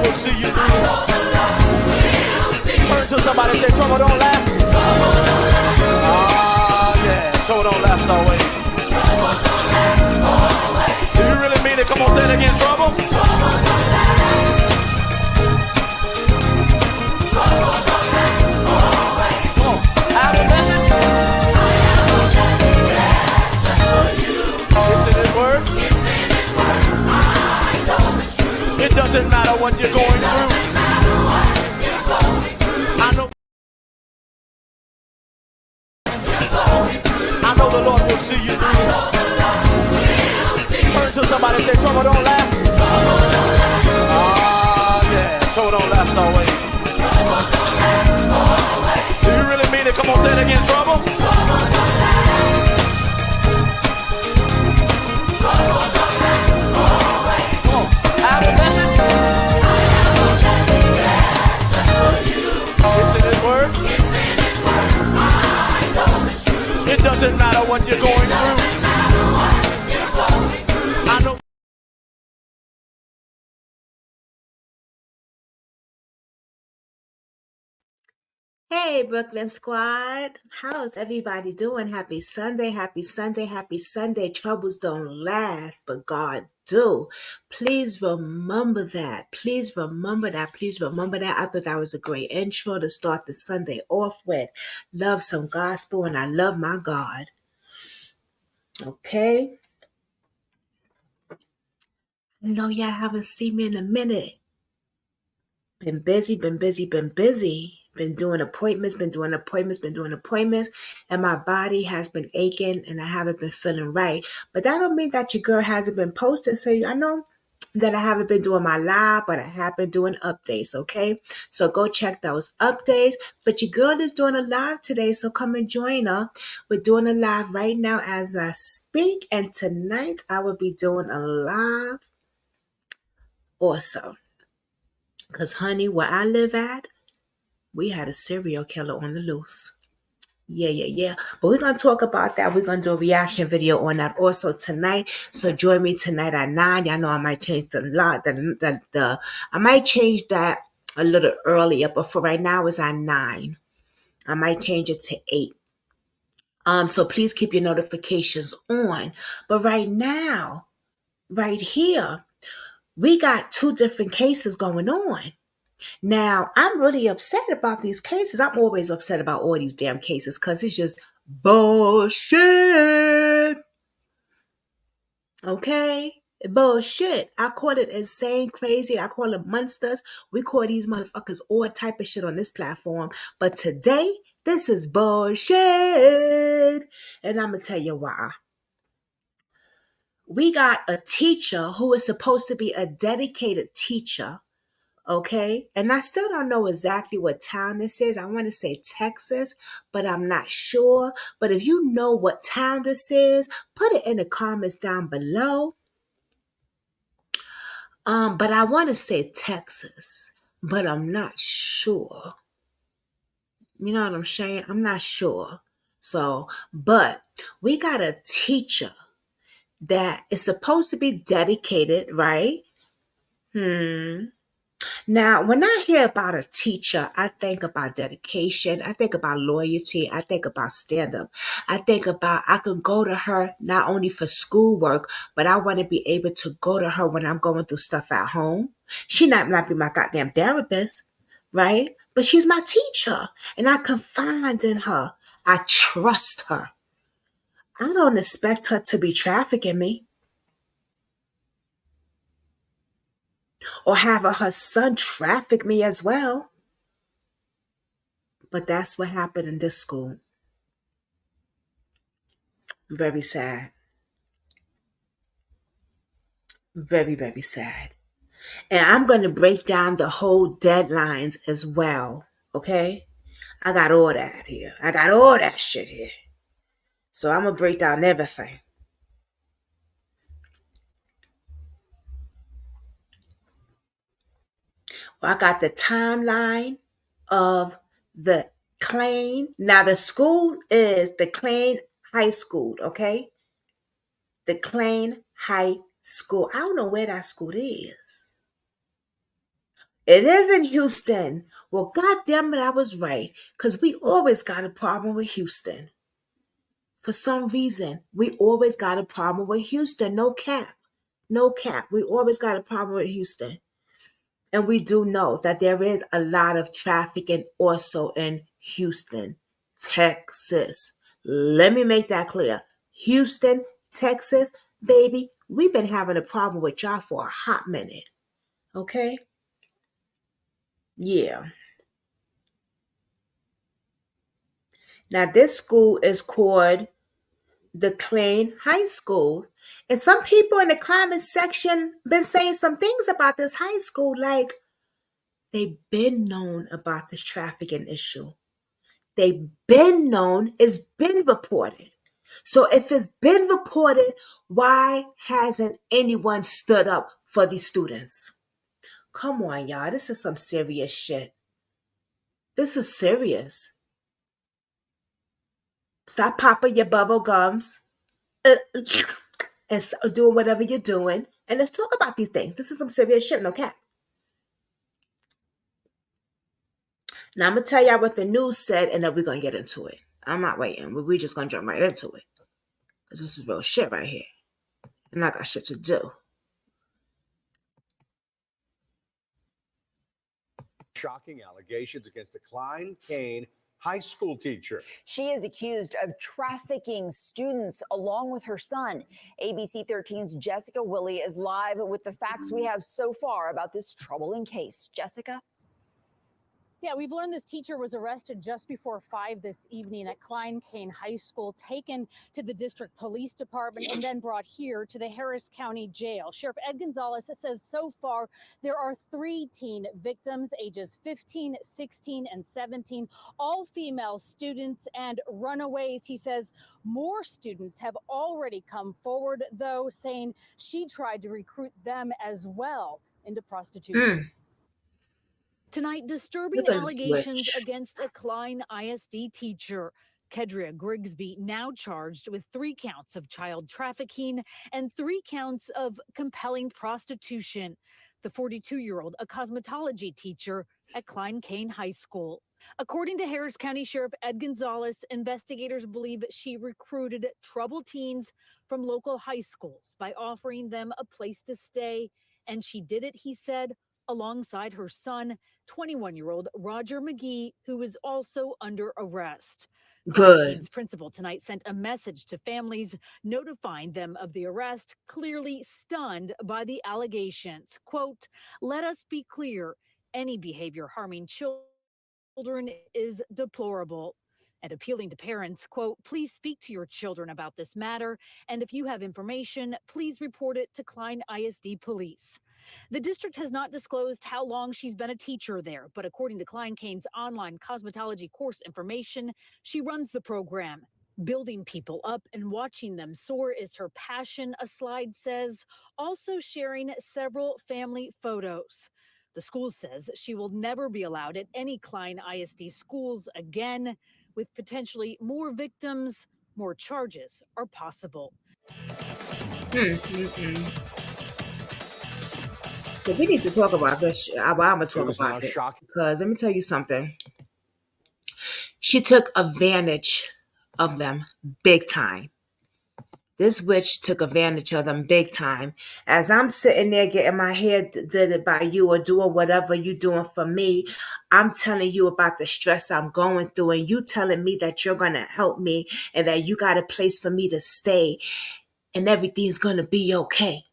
will see you through. Turn to somebody and say, trouble don't last. Yeah, trouble don't last always. Do you really mean it? Come on, say it again, trouble. It doesn't matter what you're going through. I know the Lord will see you through. Turn to somebody and say, trouble don't last. Yeah, trouble don't last always. Do you really mean it? Come on, say it again, trouble. It doesn't matter what you're going through. I know. Hey, Brooklyn Squad. How's everybody doing? Happy Sunday, happy Sunday, happy Sunday. Troubles don't last, but God do. Please remember that. Please remember that. Please remember that. I thought that was a great intro to start the Sunday off with. Love some gospel, and I love my God. Okay? I know y'all haven't seen me in a minute. Been busy. Been doing appointments, and my body has been aching and I haven't been feeling right. But that don't mean that your girl hasn't been posting. So I know that I haven't been doing my live, but I have been doing updates, okay? So go check those updates. But your girl is doing a live today, so come and join her. We're doing a live right now as I speak, and tonight I will be doing a live also. Because, honey, where I live at, we had a serial killer on the loose. Yeah. But we're going to talk about that. We're going to do a reaction video on that also tonight. So join me tonight at 9. Y'all know I might change I might change that a little earlier, but for right now it's at 9. I might change it to 8. So please keep your notifications on. But right now, right here, we got 2 different cases going on. Now, I'm really upset about these cases. I'm always upset about all these damn cases because it's just bullshit. Okay? Bullshit. I call it insane, crazy. I call it monsters. We call these motherfuckers all type of shit on this platform. But today, this is bullshit. And I'm going to tell you why. We got a teacher who is supposed to be a dedicated teacher. Okay, and I still don't know exactly what town this is. I want to say Texas, but I'm not sure. But if you know what town this is, put it in the comments down below. But I want to say Texas, but I'm not sure. You know what I'm saying? I'm not sure. So, but we got a teacher that is supposed to be dedicated, right? Now, when I hear about a teacher, I think about dedication. I think about loyalty. I think about stand-up. I think about I could go to her not only for schoolwork, but I want to be able to go to her when I'm going through stuff at home. She not be my goddamn therapist, right? But she's my teacher, and I confide in her. I trust her. I don't expect her to be trafficking me. Or have her son traffic me as well. But that's what happened in this school. Very sad. Very, very sad. And I'm going to break down the whole deadlines as well. Okay? I got all that here. I got all that shit here. So I'm going to break down everything. Well, I got the timeline of the Klein. Now, the school is the Klein High School, okay? The Klein High School. I don't know where that school is. It is in Houston. Well, goddamn it, I was right. Because we always got a problem with Houston. For some reason, we always got a problem with Houston. No cap. No cap. We always got a problem with Houston. And we do know that there is a lot of trafficking also in Houston, Texas. Let me make that clear. Houston, Texas, baby, we've been having a problem with y'all for a hot minute. Okay? Yeah. Now, this school is called the Klein High School. And some people in the comment section been saying some things about this high school, like they've been known about this trafficking issue. They've been known, it's been reported. So if it's been reported, why hasn't anyone stood up for these students? Come on, y'all. This is some serious shit. This is serious. Stop popping your bubble gums and doing whatever you're doing. And let's talk about these things. This is some serious shit, no cap. Now, I'm going to tell y'all what the news said, and then we're going to get into it. I'm not waiting. We're just going to jump right into it. Because this is real shit right here. And I got shit to do. Shocking allegations against a Klein Cain high school teacher. She is accused of trafficking students along with her son. ABC 13's Jessica Willey is live with the facts we have so far about this troubling case. Jessica? Yeah, we've learned this teacher was arrested just before 5 this evening at Klein Cain High School, taken to the district police department, and then brought here to the Harris County Jail. Sheriff Ed Gonzalez says so far there are 3 teen victims, ages 15, 16, and 17, all female students and runaways. He says more students have already come forward, though, saying she tried to recruit them as well into prostitution. Tonight, disturbing allegations against a Klein ISD teacher. KEDRIA GRIGSBY now charged with 3 counts of child trafficking and 3 counts of compelling prostitution. The 42-year-old, a cosmetology teacher at Klein Cain High School. According to Harris County Sheriff Ed Gonzalez, investigators believe she recruited troubled teens from local high schools by offering them a place to stay. And she did it, he said, alongside her son, 21-year-old ROGER MAGEE, who is also under arrest. Good. Principal tonight sent a message to families notifying them of the arrest, clearly stunned by the allegations. Quote, "Let us be clear, any behavior harming children is deplorable." And appealing to parents, quote, "Please speak to your children about this matter, and if you have information, please report it to Klein ISD Police." The district has not disclosed how long she's been a teacher there, but according to Klein Cain's online cosmetology course information, she runs the program. Building people up and watching them soar is her passion, a slide says, also sharing several family photos. The school says she will never be allowed at any Klein ISD schools again. With potentially more victims, more charges are possible. So we need to talk about this. I'm going to talk about this because let me tell you something. She took advantage of them big time. This witch took advantage of them big time. As I'm sitting there getting my hair did by you or doing whatever you're doing for me, I'm telling you about the stress I'm going through, and you telling me that you're going to help me and that you got a place for me to stay and everything's going to be okay.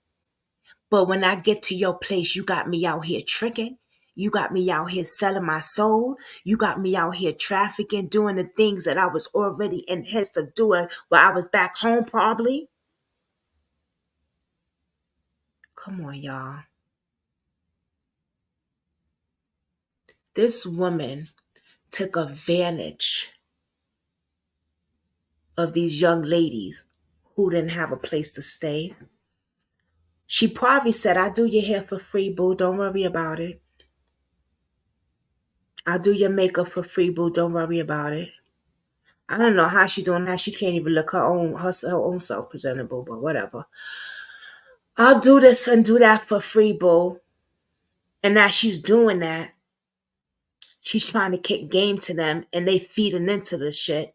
But when I get to your place, you got me out here tricking. You got me out here selling my soul. You got me out here trafficking, doing the things that I was already in the midst of doing while I was back home probably. Come on, y'all. This woman took advantage of these young ladies who didn't have a place to stay. She probably said, "I'll do your hair for free, boo. Don't worry about it. I'll do your makeup for free, boo. Don't worry about it." I don't know how she doing that. She can't even look her own self presentable, but whatever. "I'll do this and do that for free, boo. And as she's doing that, she's trying to kick game to them, and they feeding into this shit.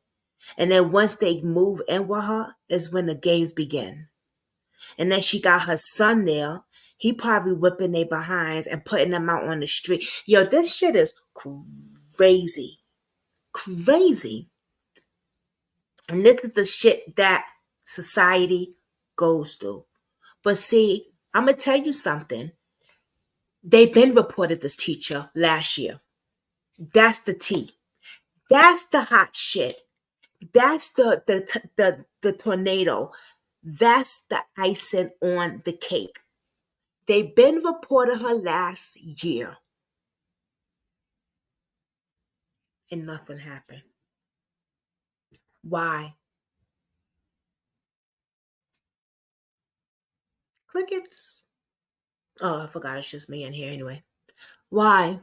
And then once they move in with her is when the games begin. And then she got her son there. He probably whipping their behinds and putting them out on the street. Yo, this shit is crazy. Crazy. And this is the shit that society goes through. But see, I'm going to tell you something. They've been reported this teacher last year. That's the tea. That's the hot shit. That's the tornado. That's the icing on the cake. They've been reported her last year. And nothing happened. Why? Crickets. Oh, I forgot it's just me in here anyway. Why?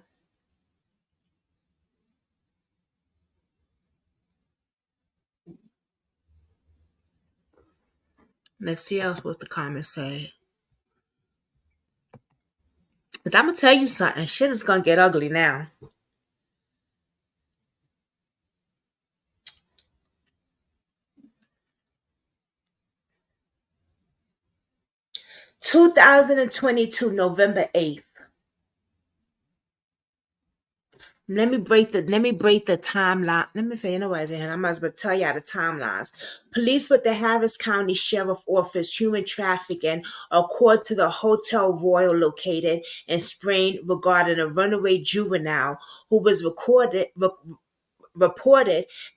Let's see else what the comments say. Because I'm going to tell you something. Shit is going to get ugly now. (2022) November 8th. Let me break the timeline. Let me figure out I might as well tell y'all the timelines. Police with the Harris County Sheriff Office human trafficking are called to the Hotel Royal located in Spain regarding a runaway juvenile who was reported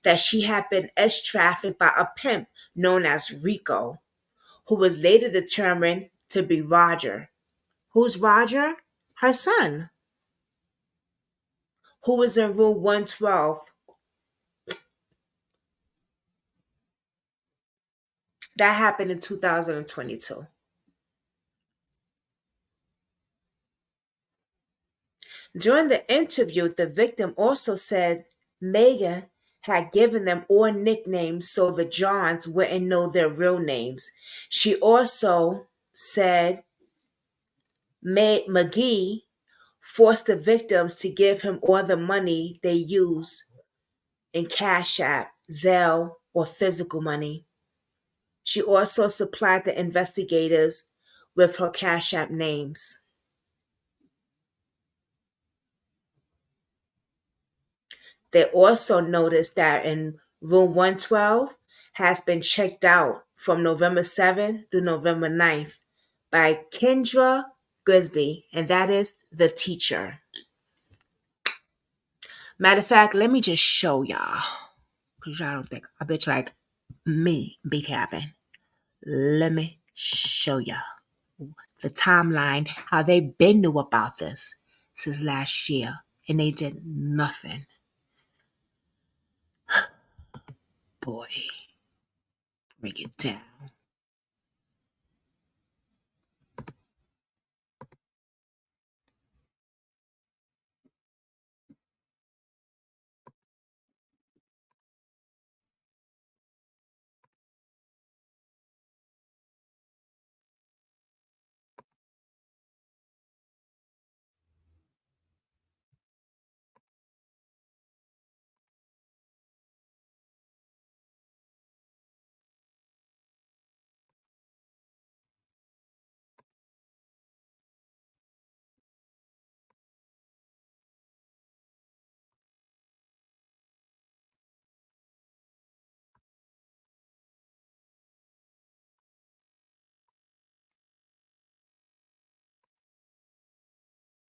that she had been trafficked by a pimp known as Rico, who was later determined to be Roger. Who's Roger? Her son, who was in room 112. That happened in 2022. During the interview, the victim also said Megan had given them all nicknames so the Johns wouldn't know their real names. She also said Magee forced the victims to give him all the money they used in Cash App, Zelle, or physical money. She also supplied the investigators with her Cash App names. They also noticed that in room 112 has been checked out from November 7th to November 9th by KEDRIA GRIGSBY, and that is the teacher. Matter of fact, let me just show y'all, because y'all don't think I bet you like me be capping. Let me show y'all the timeline, how they been knew about this since last year, and they did nothing. Boy, break it down.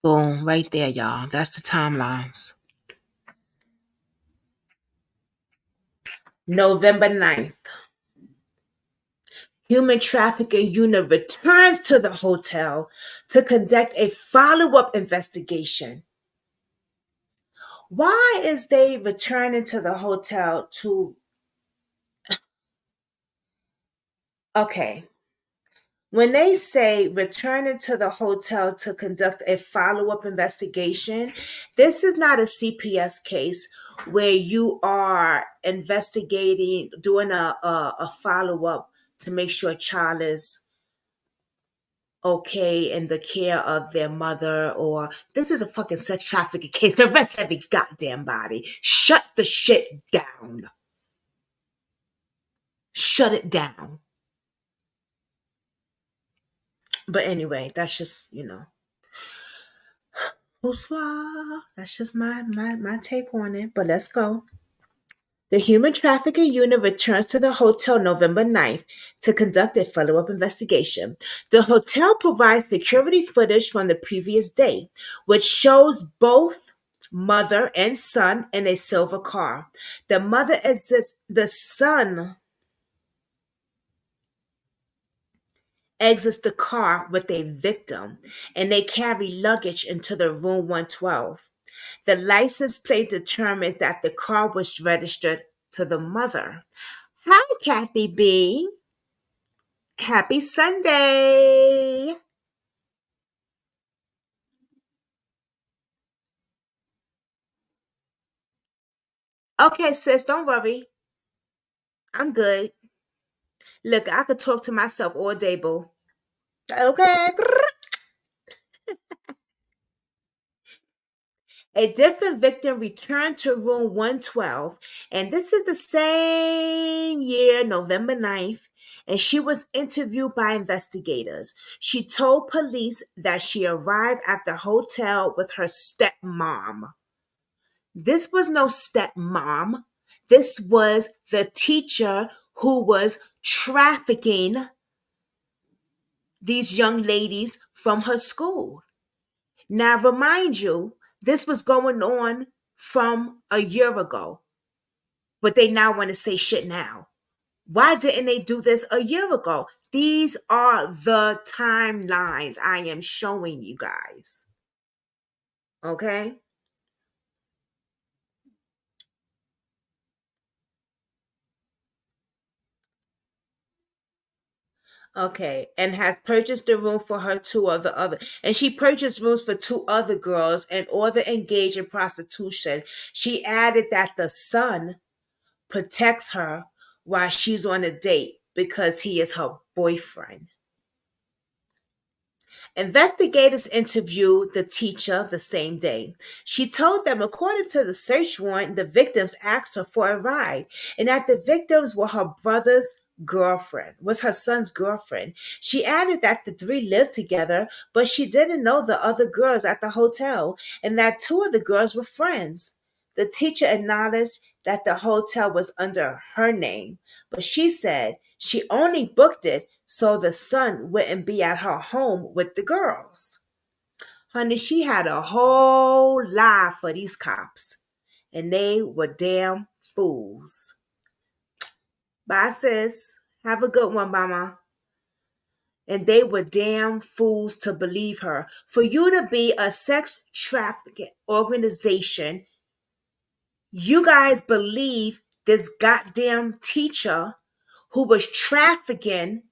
Boom, right there, y'all. That's the timelines. November 9th. Human trafficking unit returns to the hotel to conduct a follow-up investigation. Why is they returning to the hotel to... Okay. When they say returning to the hotel to conduct a follow-up investigation, this is not a CPS case where you are investigating, doing a follow-up to make sure a child is okay in the care of their mother, or this is a fucking sex trafficking case. Arrest every goddamn body. Shut the shit down. Shut it down. But anyway, that's just, bonsoir. That's just my take on it. But let's go. The Human Trafficking Unit returns to the hotel November 9th to conduct a follow-up investigation. The hotel provides security footage from the previous day, which shows both mother and son in a silver car. The son exits the car with a victim, and they carry luggage into the room 112. The license plate determines that the car was registered to the mother. Hi, Kathy B. Happy Sunday. Okay, sis, don't worry. I'm good. Look, I could talk to myself all day, boo. Okay. A different victim returned to room 112, and this is the same year, November 9th, and she was interviewed by investigators. She told police that she arrived at the hotel with her stepmom. This was no stepmom. This was the teacher who was trafficking these young ladies from her school. Now, remind you, this was going on from a year ago, but they now want to say shit now. Why didn't they do this a year ago? These are the timelines I am showing you guys. Okay? Okay, and has purchased a room for her and she purchased rooms for two other girls in order to engage in prostitution. She added that the son protects her while she's on a date because he is her boyfriend. Investigators interviewed the teacher the same day. She told them, according to the search warrant, the victims asked her for a ride, and that the victims were her son's girlfriend. She added that the three lived together, but she didn't know the other girls at the hotel, and that two of the girls were friends. The teacher acknowledged that the hotel was under her name, but she said she only booked it so the son wouldn't be at her home with the girls. Honey, she had a whole lie for these cops, and they were damn fools. Bye, sis. Have a good one, mama. And they were damn fools to believe her. For you to be a sex trafficking organization, you guys believe this goddamn teacher who was trafficking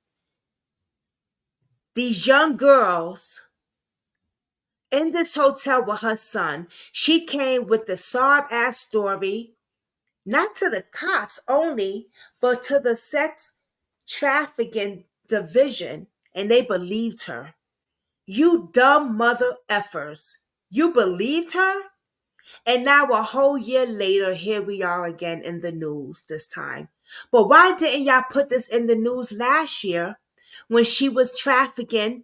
these young girls in this hotel with her son. She came with the sob ass story, not to the cops only, but to the sex trafficking division, and they believed her. You dumb mother effers. You believed her? And now a whole year later, here we are again in the news this time. But why didn't y'all put this in the news last year when she was trafficking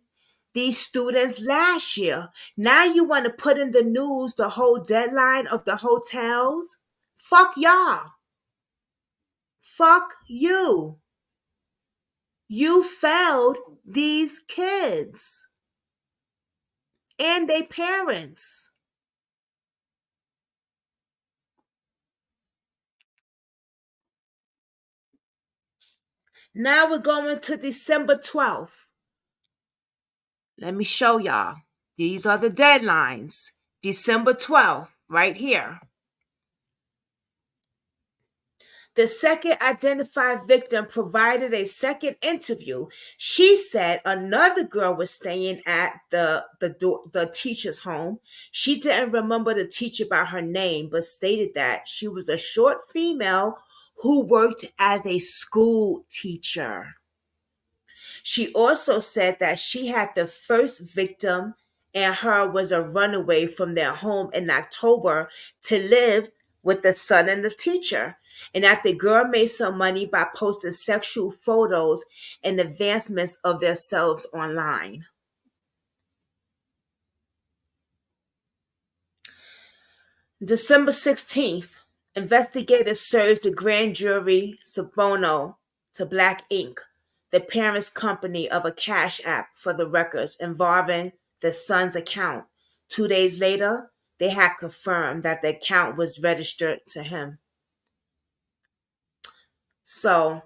these students last year? Now you want to put in the news the whole deadline of the hotels? Fuck y'all. Fuck you. You failed these kids and their parents. Now we're going to December 12th. Let me show y'all. These are the deadlines. December 12th, right here. The second identified victim provided a second interview. She said another girl was staying at the teacher's home. She didn't remember the teacher by her name, but stated that she was a short female who worked as a school teacher. She also said that she had the first victim and her was a runaway from their home in October to live with the son and the teacher. And that the girl made some money by posting sexual photos and advancements of themselves online. December 16th, investigators surged the grand jury Subono to Black Ink, the parent's company of a cash app for the records involving the son's account. 2 days later, they had confirmed that the account was registered to him. So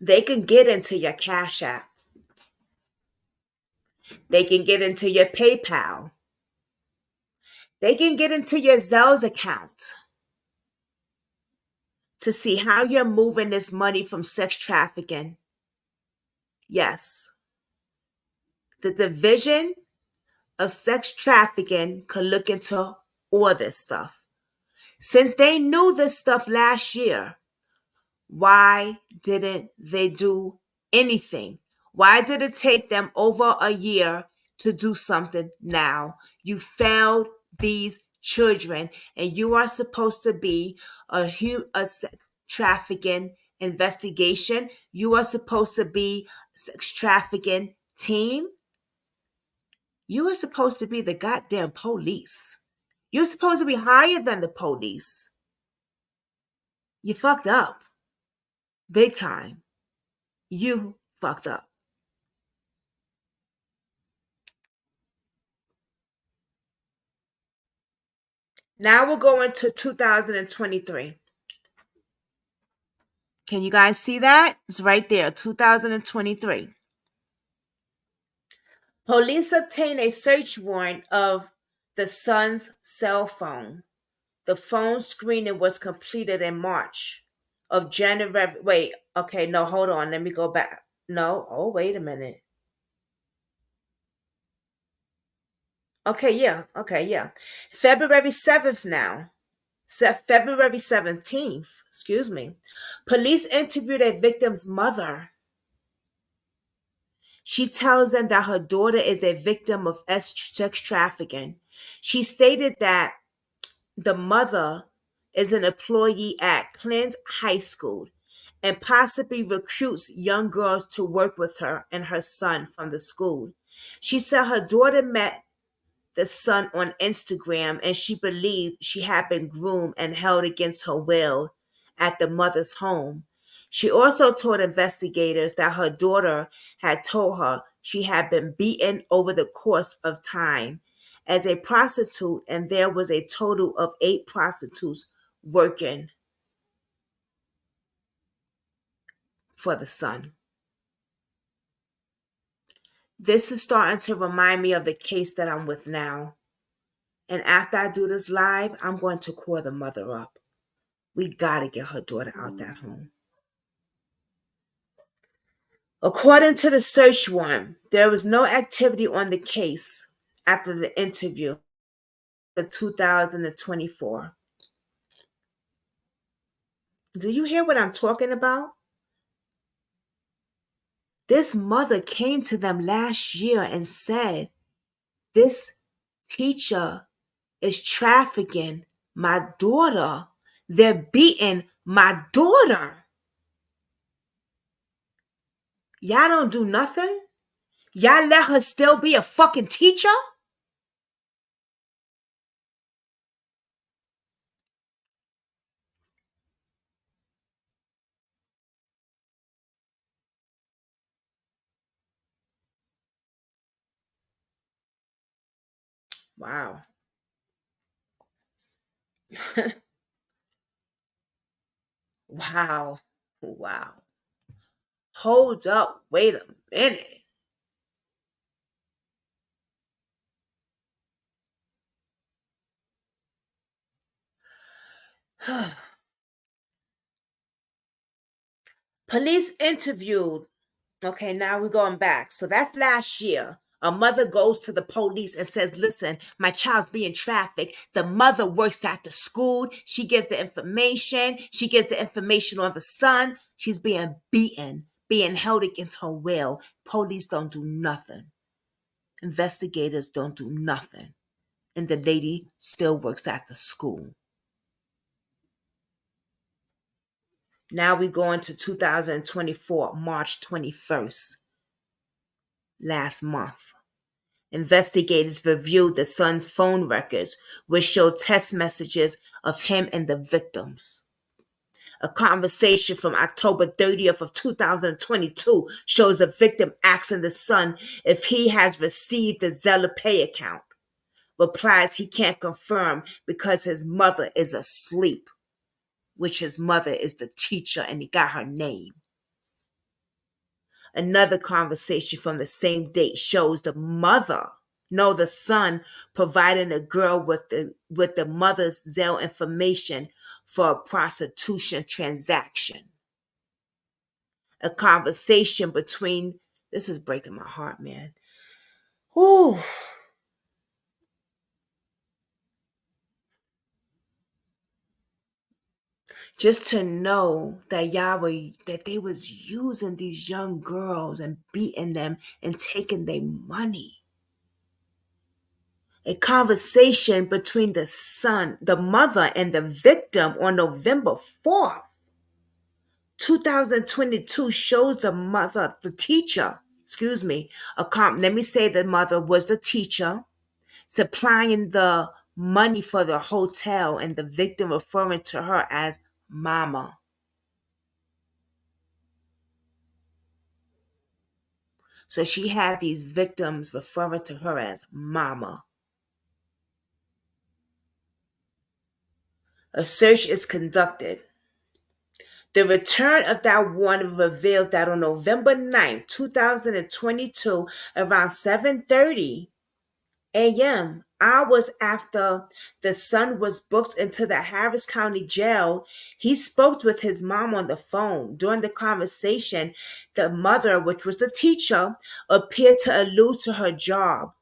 they can get into your cash app. They can get into your PayPal. They can get into your Zelle account to see how you're moving this money from sex trafficking. Yes. The division of sex trafficking could look into all this stuff. Since they knew this stuff last year, why didn't they do anything? Why did it take them over a year to do something now? You failed these children, and you are supposed to be a sex trafficking investigation. You are supposed to be a sex trafficking team. You are supposed to be the goddamn police. You're supposed to be higher than the police. You fucked up. Big time. You fucked up. Now we're going to 2023. Can you guys see that? It's right there, 2023. Police obtained a search warrant of the son's cell phone. The phone screening was completed in March of January. Wait, okay, no, hold on. Let me go back. No, oh, wait a minute. Okay, yeah. February 7th now. February 17th, excuse me. Police interviewed a victim's mother. She tells them that her daughter is a victim of sex trafficking. She stated that the mother is an employee at Klein High School and possibly recruits young girls to work with her and her son from the school. She said her daughter met the son on Instagram and she believed she had been groomed and held against her will at the mother's home. She also told investigators that her daughter had told her she had been beaten over the course of time as a prostitute, and there was a total of 8 prostitutes working for the son. This is starting to remind me of the case that I'm with now. And after I do this live, I'm going to call the mother up. We got to get her daughter out that home. According to the search warrant, there was no activity on the case after the interview in 2024. Do you hear what I'm talking about? This mother came to them last year and said, this teacher is trafficking my daughter. They're beating my daughter. Y'all don't do nothing? Y'all let her still be a fucking teacher? Wow. Wow. Wow. Hold up. Wait a minute. Police interviewed. Okay, now we're going back. So that's last year. A mother goes to the police and says, listen, my child's being trafficked. The mother works at the school. She gives the information. She gives the information on the son. She's being beaten being held against her will. Police don't do nothing. Investigators don't do nothing. And the lady still works at the school. Now we go into 2024, March 21st, last month. Investigators reviewed the son's phone records, which showed text messages of him and the victims. A conversation from October 30th of 2022 shows a victim asking the son if he has received the Zelle Pay account. Replies he can't confirm because his mother is asleep, which his mother is the teacher and he got her name. Another conversation from the same date shows the son providing the girl with the mother's Zelle information for a prostitution transaction. A conversation between, this is breaking my heart, man. Whew. Just to know that that they was using these young girls and beating them and taking their money. A conversation between the mother and the victim on November 4th, 2022 shows the teacher, let me say the mother was the teacher, supplying the money for the hotel and the victim referring to her as mama. So she had these victims referring to her as mama. A search is conducted. The return of that warrant revealed that on November 9, 2022, around 7:30 a.m., hours after the son was booked into the Harris County Jail, he spoke with his mom on the phone. During the conversation, the mother, which was the teacher, appeared to allude to her job.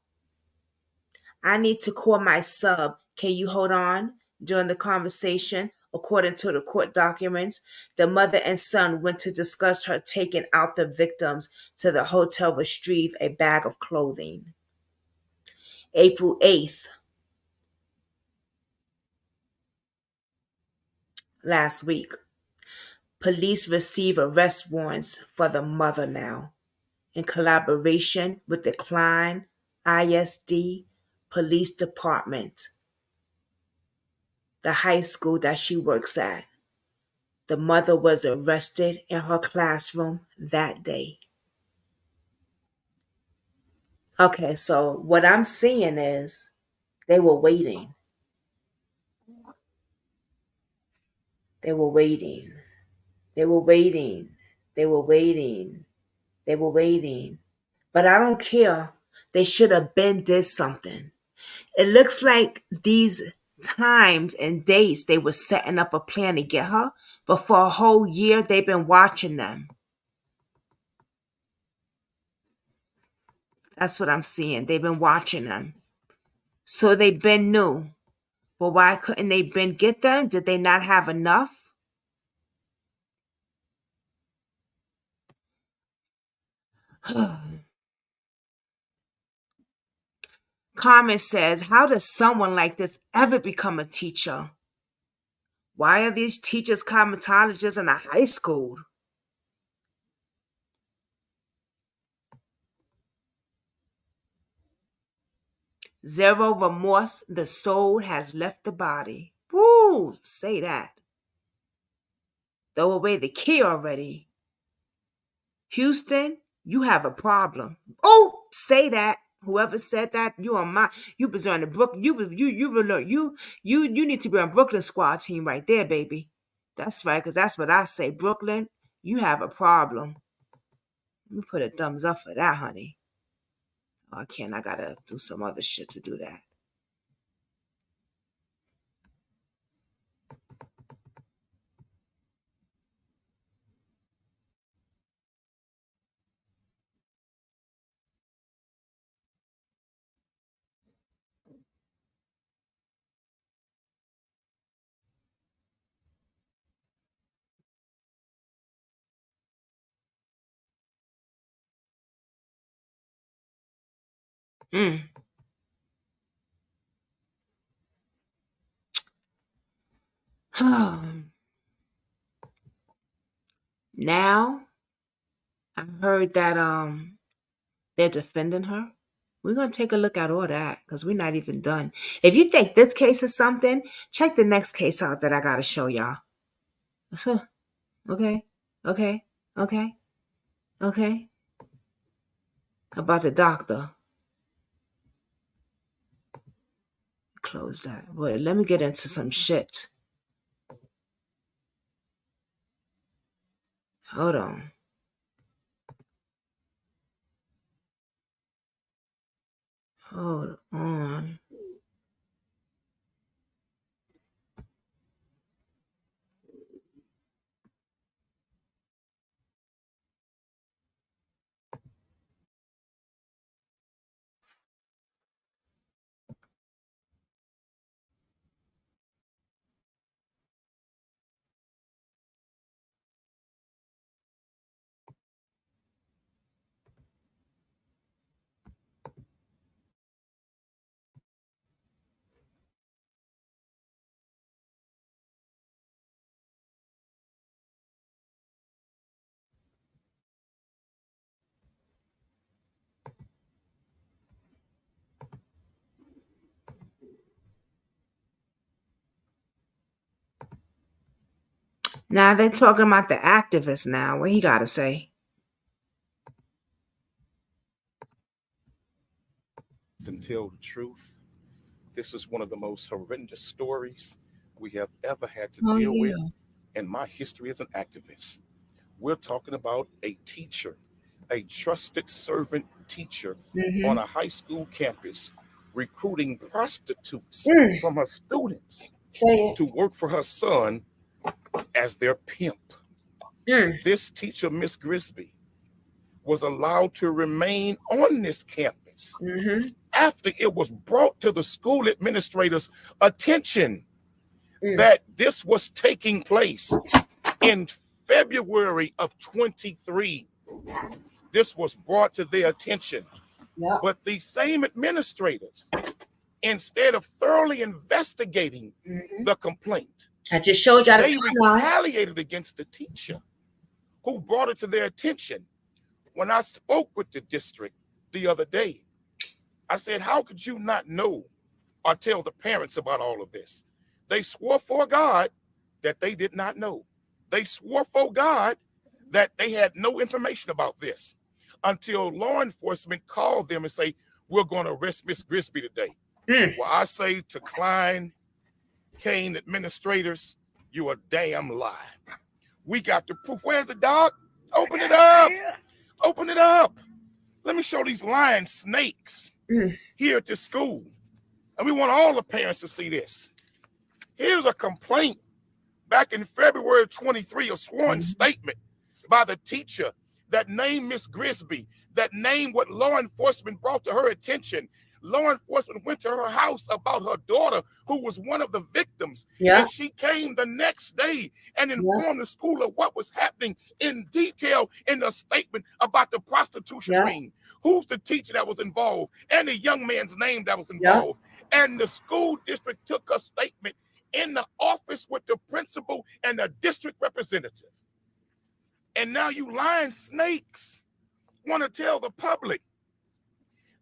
I need to call my sub. Can you hold on? During the conversation, according to the court documents, the mother and son went to discuss her taking out the victims to the hotel, retrieve a bag of clothing. April 8th, last week, police receive arrest warrants for the mother now, in collaboration with the Klein ISD Police Department, the high school that she works at. The mother was arrested in her classroom that day. Okay, so what I'm seeing is they were waiting. They were waiting. They were waiting. They were waiting. They were waiting. But I don't care. They should have been did something. It looks like these times and dates they were setting up a plan to get her, but for a whole year they've been watching them. That's what I'm seeing. They've been watching them. So they've been new. But why couldn't they been get them? Did they not have enough? Carmen says, how does someone like this ever become a teacher? Why are these teachers cosmetologists in a high school? Zero remorse, the soul has left the body. Woo, say that. Throw away the key already. Houston, you have a problem. Oh, say that. Whoever said that, you was on the you need to be on Brooklynsquad team right there, baby. That's right, because that's what I say. Brooklyn, you have a problem. Let me put a thumbs up for that, honey. Oh, I can't. I gotta do some other shit to do that. Mm. Now I heard that they're defending her. We're gonna take a look at all that because we're not even done. If you think this case is something, check the next case out that I gotta show y'all. Okay, okay, okay, okay. About the doctor. Close that. Wait, let me get into some shit. Hold on. Hold on. Now they're talking about the activist now. What he gotta say? And tell the truth. This is one of the most horrendous stories we have ever had to deal with in my history as an activist. We're talking about a teacher, a trusted servant teacher on a high school campus recruiting prostitutes from her students to work for her son as their pimp. This teacher, Miss Grigsby, was allowed to remain on this campus after it was brought to the school administrator's attention that this was taking place in February of 23. This was brought to their attention. But these same administrators, instead of thoroughly investigating the complaint, I just showed y'all they retaliated against the teacher who brought it to their attention. When I spoke with the district the other day, I said, how could you not know or tell the parents about all of this? They swore for God that they did not know. They swore for God that they had no information about this until law enforcement called them and say, we're going to arrest Miss Grigsby today. Well, I say to Klein Cain administrators, you a damn lie. We got the proof. Where's the dog? Open it up. Open it up. Let me show these lying snakes here at this school. And we want all the parents to see this. Here's a complaint back in February of 23, a sworn statement by the teacher that named Miss Grigsby, that named what law enforcement brought to her attention. Law enforcement went to her house about her daughter, who was one of the victims. And she came the next day and informed the school of what was happening in detail in the statement about the prostitution ring. Who's the teacher that was involved and the young man's name that was involved. And the school district took a statement in the office with the principal and the district representative. And now you lying snakes want to tell the public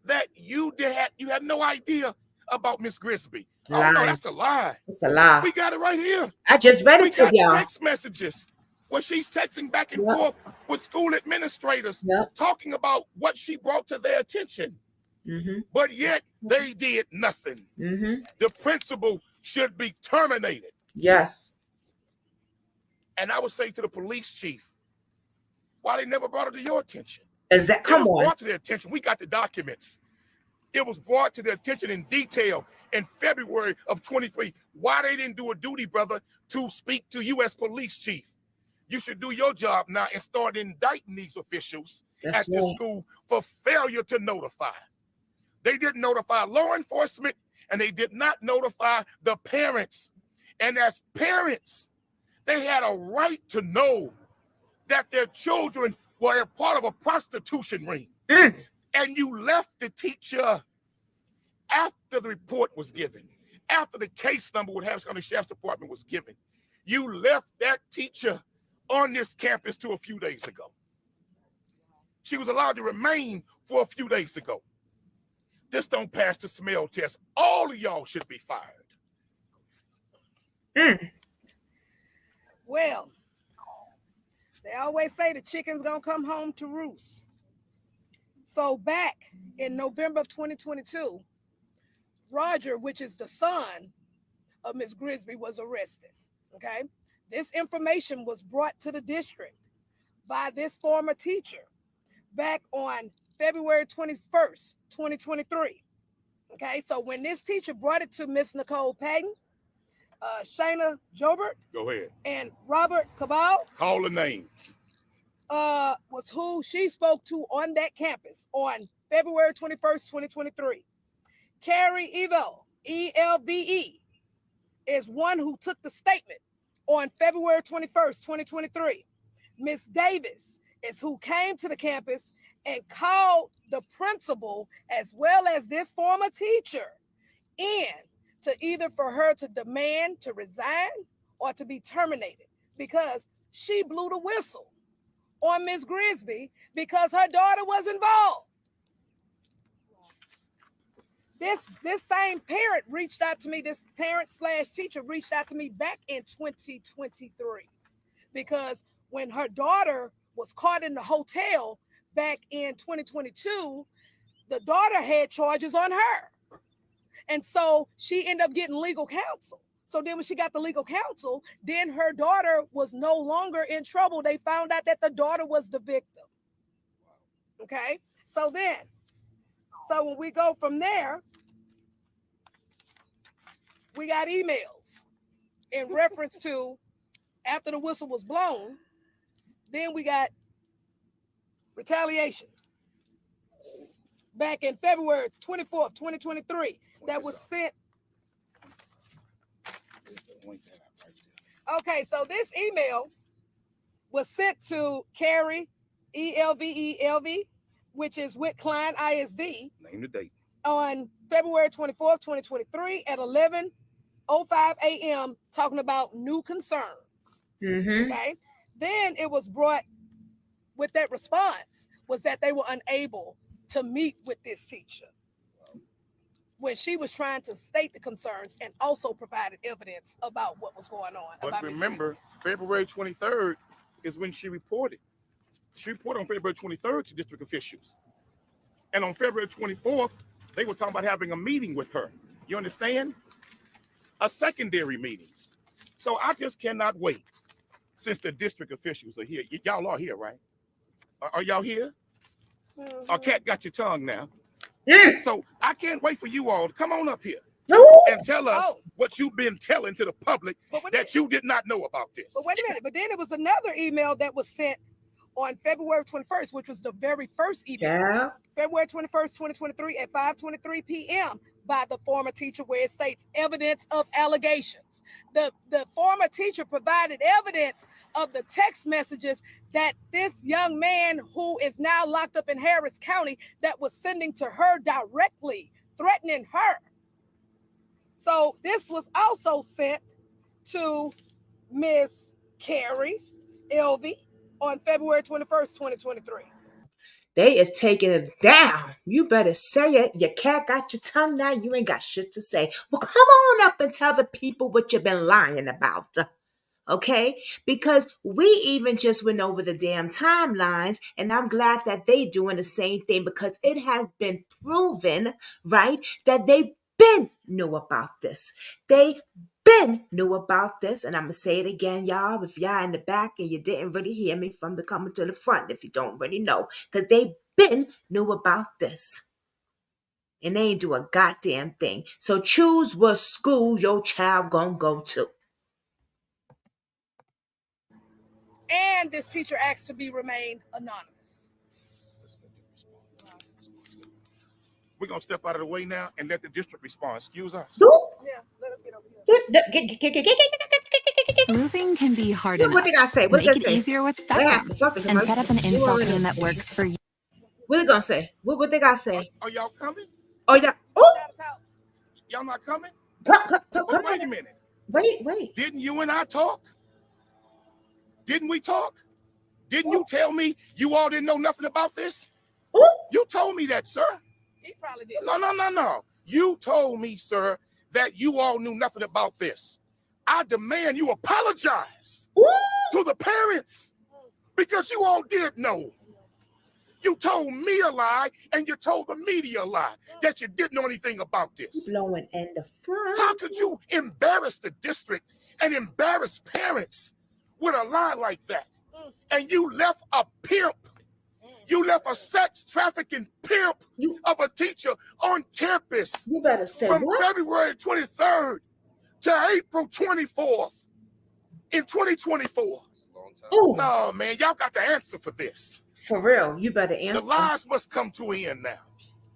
that you had no idea about Miss Grigsby. Oh no, that's a lie. It's a lie. We got it right here. I just read it to y'all. Text messages where she's texting back and forth with school administrators talking about what she brought to their attention. But yet they did nothing. The principal should be terminated. Yes. And I would say to the police chief, why they never brought it to your attention? Come on. Brought to their attention. We got the documents. It was brought to their attention in detail in February of 23. Why they didn't do a duty, brother, to speak to U.S. police chief? You should do your job now and start indicting these officials at the school for failure to notify. They didn't notify law enforcement, and they did not notify the parents. And as parents, they had a right to know that their children were a part of a prostitution ring. And you left the teacher after the report was given, after the case number with Harris County Sheriff's Department was given, you left that teacher on this campus till a few days ago. She was allowed to remain for a few days ago. This don't pass the smell test. All of y'all should be fired. Well, they always say the chicken's gonna come home to roost. So back in November of 2022, Roger, which is the son of Ms. Grigsby, was arrested. Okay, this information was brought to the district by this former teacher back on February 21st, 2023. Okay, so when this teacher brought it to Miss Nicole Patton, Shayna Jobert, Go ahead. and Robert Cabal, Call the names. was who she spoke to on that campus on February 21st, 2023. Carrie Evel, E-L-V-E, is one who took the statement on February 21st, 2023. Miss Davis is who came to the campus and called the principal as well as this former teacher in to either for her to demand to resign or to be terminated because she blew the whistle on Miss Grigsby because her daughter was involved. This same parent reached out to me, this parent/teacher reached out to me back in 2023 because when her daughter was caught in the hotel back in 2022, the daughter had charges on her. And so she ended up getting legal counsel. So then when she got the legal counsel, then her daughter was no longer in trouble. They found out that the daughter was the victim. Okay, so when we go from there, we got emails in reference to after the whistle was blown, then we got retaliation. Back in February 24th, 2023, that was sent. Okay, so this email was sent to Carrie, E-L-V-E-L-V, which is with Klein ISD. Name the date. On February 24th, 2023 at 11:05 a.m. talking about new concerns. Okay. Then it was brought with that response was that they were unable to meet with this teacher when she was trying to state the concerns and also provided evidence about what was going on. But remember, February 23rd is when she reported. She reported on February 23rd to district officials. And on February 24th, they were talking about having a meeting with her. You understand? A secondary meeting. So I just cannot wait since the district officials are here. Y'all are here, right? Are y'all here? Our cat got your tongue now. So I can't wait for you all to come on up here and tell us what you've been telling to the public that you did not know about this. But wait a minute. But then it was another email that was sent on February 21st, which was the very first email. Yeah. February 21st, 2023 at 5:23 p.m. by the former teacher where it states evidence of allegations. The former teacher provided evidence of the text messages that this young man who is now locked up in Harris County that was sending to her directly, threatening her. So this was also sent to Miss Carrie Elvie on February 21st, 2023. They is taking it down. You better say it. Your cat got your tongue now. You ain't got shit to say. Well, come on up and tell the people what you've been lying about. Okay? Because we even just went over the damn timelines, and I'm glad that they doing the same thing because it has been proven, right, that they been knew about this. They been knew about this, and I'm gonna say it again, y'all. If y'all in the back and you didn't really hear me from the coming to the front, if you don't really know, because they been knew about this, and they ain't do a goddamn thing. So choose what school your child gonna go to. And this teacher asked to be remained anonymous. We're going to step out of the way now and let the district respond. Excuse us. Yeah, let him get over here. Moving can be hard What enough. they gotta say? What Make they it say? easier with What happened? StepUp Fuck it, and set up an install You plan wanna- that works for you. What they gonna say? What they gotta say? Are y'all coming? Oh yeah. Oh, Shout us out. Y'all not coming? Come But wait on. a minute. Wait. Didn't you and I talk? Didn't we talk? Didn't you tell me you all didn't know nothing about this? Ooh. You told me that, sir. He probably did. No. You told me, sir, that you all knew nothing about this. I demand you apologize to the parents because you all did know. You told me a lie and you told the media a lie that you didn't know anything about this. Blowing in the front. How could you embarrass the district and embarrass parents with a lie like that? And you left a pimp. You left a sex trafficking pimp of a teacher on campus. You better say from what? February 23rd to April 24th in 2024. Ooh. No, man, y'all got to answer for this. For real, you better answer. The lies must come to an end now.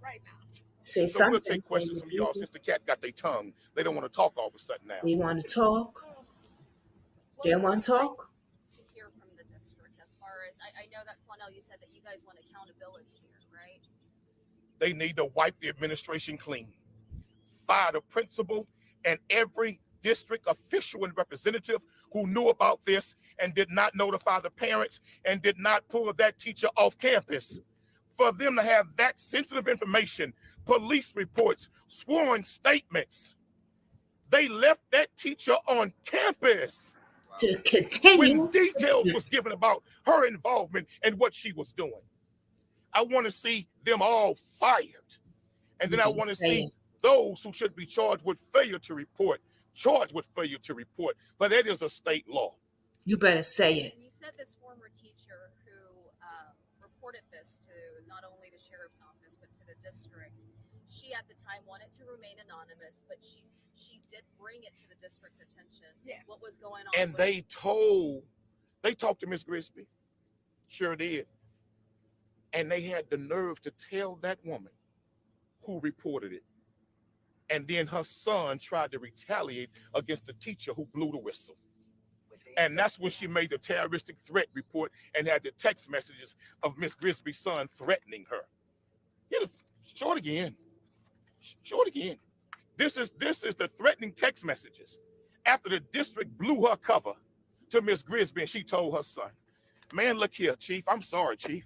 Right now. Say So something. we'll take questions from y'all since the cat got their tongue. They don't want to talk all of a sudden now. They want to talk. They want to talk. To hear from the district as far as I know that Cornell, you said that you guys want accountability here, right? They need to wipe the administration clean. Fire the principal and every district official and representative who knew about this and did not notify the parents and did not pull that teacher off campus. For them to have that sensitive information, police reports, sworn statements, they left that teacher on campus to continue when details was given about her involvement and what she was doing. I want to see them all fired. And then I want to see those who should be charged with failure to report, but that is a state law. You better say it. And you said this former teacher who reported this to not only the sheriff's office, but to the district, she at the time wanted to remain anonymous, but she did bring it to the district's attention. Yes. What was going on? And they talked to Miss Grigsby. Sure did. And they had the nerve to tell that woman who reported it. And then her son tried to retaliate against the teacher who blew the whistle. And that's when she made the terroristic threat report and had the text messages of Miss Grigsby's son threatening her. Show it again. This is the threatening text messages after the district blew her cover to Miss Grigsby and she told her son, man, look here, Chief. I'm sorry, Chief.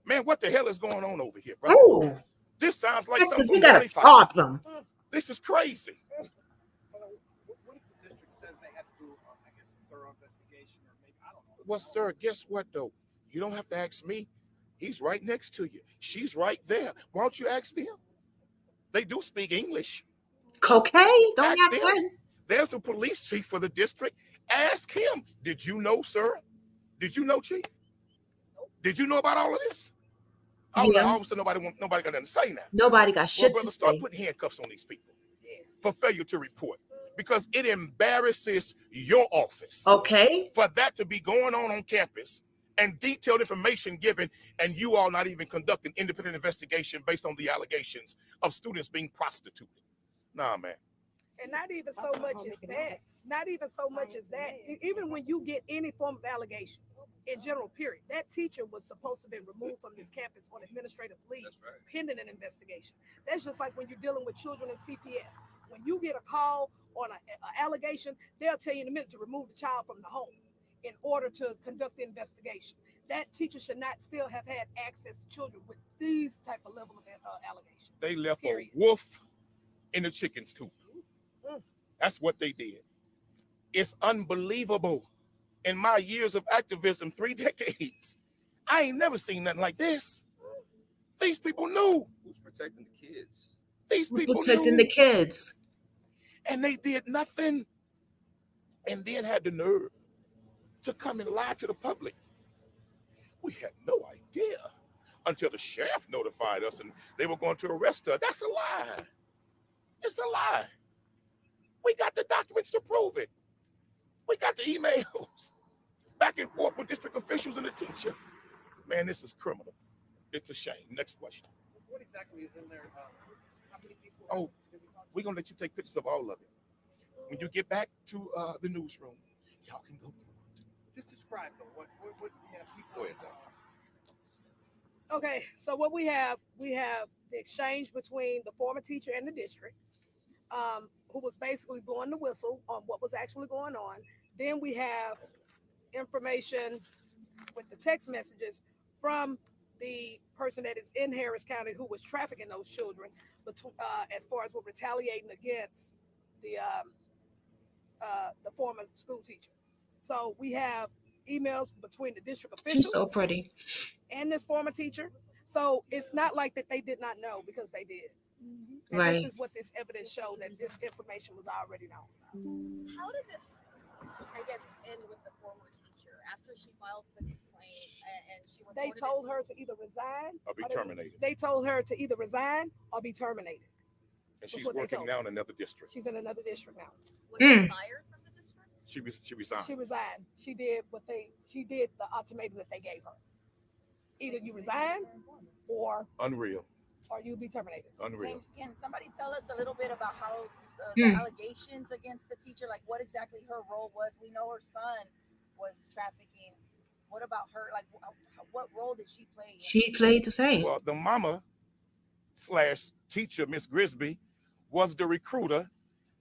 Man, what the hell is going on over here, bro? Oh, this sounds like Texas, something we got a problem. This is crazy. What if the district says they have to do, I guess, a thorough investigation, or maybe, I don't know. Well, sir, guess what, though? You don't have to ask me. He's right next to you. She's right there. Why don't you ask them? They do speak English. Cocaine? Don't ask him. There's a police chief for the district. Ask him. Did you know, sir? Did you know, Chief? Did you know about all of this? All of a sudden, nobody got nothing to say now. Nobody got shit to say. Start putting handcuffs on these people for failure to report, because it embarrasses your office. Okay. For that to be going on campus and detailed information given, and you all not even conducting independent investigation based on the allegations of students being prostituted. Nah, man. And not even so much as that. Not even so much as that. Even when you get any form of allegations, in general, period, that teacher was supposed to be removed from this campus on administrative leave, pending an investigation. That's just like when you're dealing with children in CPS. When you get a call on an allegation, they'll tell you in a minute to remove the child from the home in order to conduct the investigation. That teacher should not still have had access to children with these type of level of allegations. They left a wolf in the chicken's coop. That's what they did. It's unbelievable. In my years of activism, 3 decades, I ain't never seen nothing like this. These people knew. Who's protecting the kids? These people protecting knew. the kids. And they did nothing. And then had the nerve to come and lie to the public. We had no idea until the sheriff notified us and they were going to arrest her. That's a lie. It's a lie. We got the documents to prove it. We got the emails back and forth with district officials and the teacher. Man, this is criminal. It's a shame. Next question. What exactly is in there? How many people? Oh, we're going to let you take pictures of all of it. When you get back to the newsroom, y'all can go through it. Just describe, though, what we have people. Go ahead, Okay, so what we have the exchange between the former teacher and the district. who was basically blowing the whistle on what was actually going on. Then we have information with the text messages from the person that is in Harris County who was trafficking those children, as far as we're retaliating against the former school teacher. So we have emails between the district officials. She's so pretty. And this former teacher. So it's not like that they did not know, because they did. And Right. this is what this evidence showed, that this information was already known. How did this, I guess, end with the former teacher after she filed the complaint and she reported They told her to either resign Or be terminated. They told her to either resign or be terminated. And she's what they working told now in another district. She's in another district now. Was she fired from the district? She resigned. She resigned. She did the ultimatum that they gave her. Either you resign or Unreal. you'll be terminated. Unreal. Can somebody tell us a little bit about how the allegations against the teacher, like what exactly her role was? We know her son was trafficking. What about her? Like, what role did she play? She played the same. Well, the mama / teacher, Miss Grigsby, was the recruiter,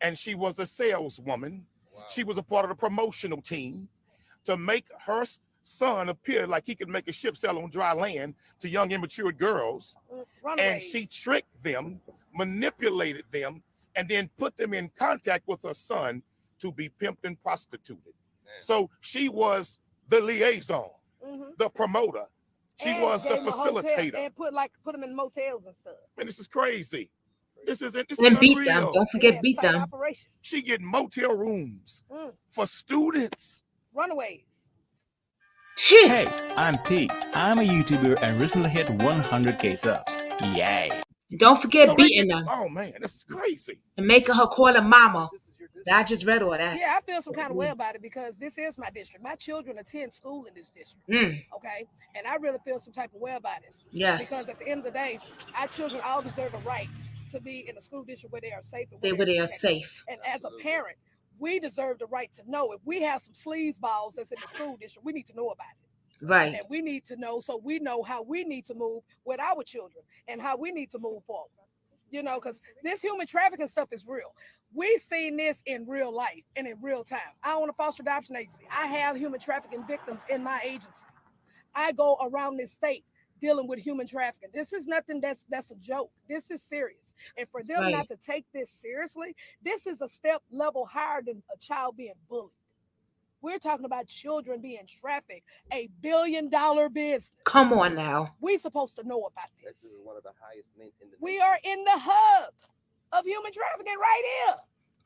and she was a saleswoman. Wow. She was a part of the promotional team to make her son appear like he could make a ship sail on dry land to young immature girls. Runaways. And she tricked them, manipulated them, and then put them in contact with her son to be pimped and prostituted. Man. So she was the liaison, the promoter. She was the facilitator. And put them in motels and stuff. And this is crazy. This is and unreal. beat them. Don't forget, beat them. Operation. She get motel rooms for students. Runaways. Hey, I'm Pete. I'm a YouTuber and recently hit 100K subs. Yay. Don't forget beating them. Oh man, this is crazy. And making her call her mama. I just read all that. Yeah, I feel some kind of way about it, because this is my district. My children attend school in this district. Okay. And I really feel some type of way about it. Yes. Because at the end of the day, our children all deserve a right to be in a school district where they are safe. Where they are safe. And as a parent, we deserve the right to know if we have some sleazeballs that's in the school district, we need to know about it. Right. And we need to know, so we know how we need to move with our children and how we need to move forward. You know, because this human trafficking stuff is real. We've seen this in real life and in real time. I own a foster adoption agency. I have human trafficking victims in my agency. I go around this state dealing with human trafficking. This is nothing that's a joke. This is serious. And for them not to take this seriously, this is a step level higher than a child being bullied. We're talking about children being trafficked, $1 billion business. Come on now. We're supposed to know about this. This is one of the highest in the We are in the hub of human trafficking right here.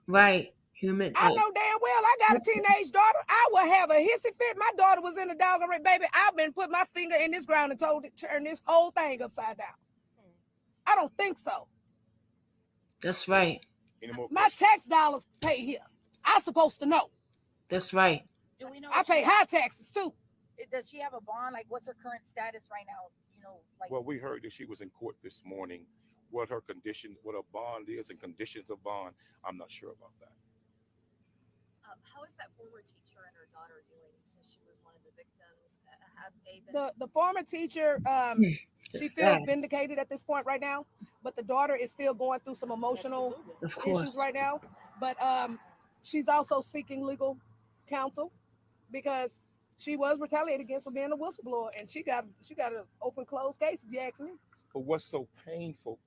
Right. Human. I know damn well I got a teenage daughter. I will have a hissy fit. My daughter was in the dog already. Baby, I've been putting my finger in this ground and told it to turn this whole thing upside down. I don't think so. That's right. My tax dollars pay here. I'm supposed to know. That's right. Do we know? I pay high taxes too. Does she have a bond? Like, what's her current status right now? You know, like. Well, we heard that she was in court this morning. What her condition, what a bond is, and conditions of bond, I'm not sure about that. How is that former teacher and her daughter doing, since she was one of the victims? Have they been... The former teacher, she feels vindicated at this point right now, but the daughter is still going through some emotional issues right now. But she's also seeking legal counsel because she was retaliated against for being a whistleblower, and she got an open closed case, if you ask me. But what's so painful?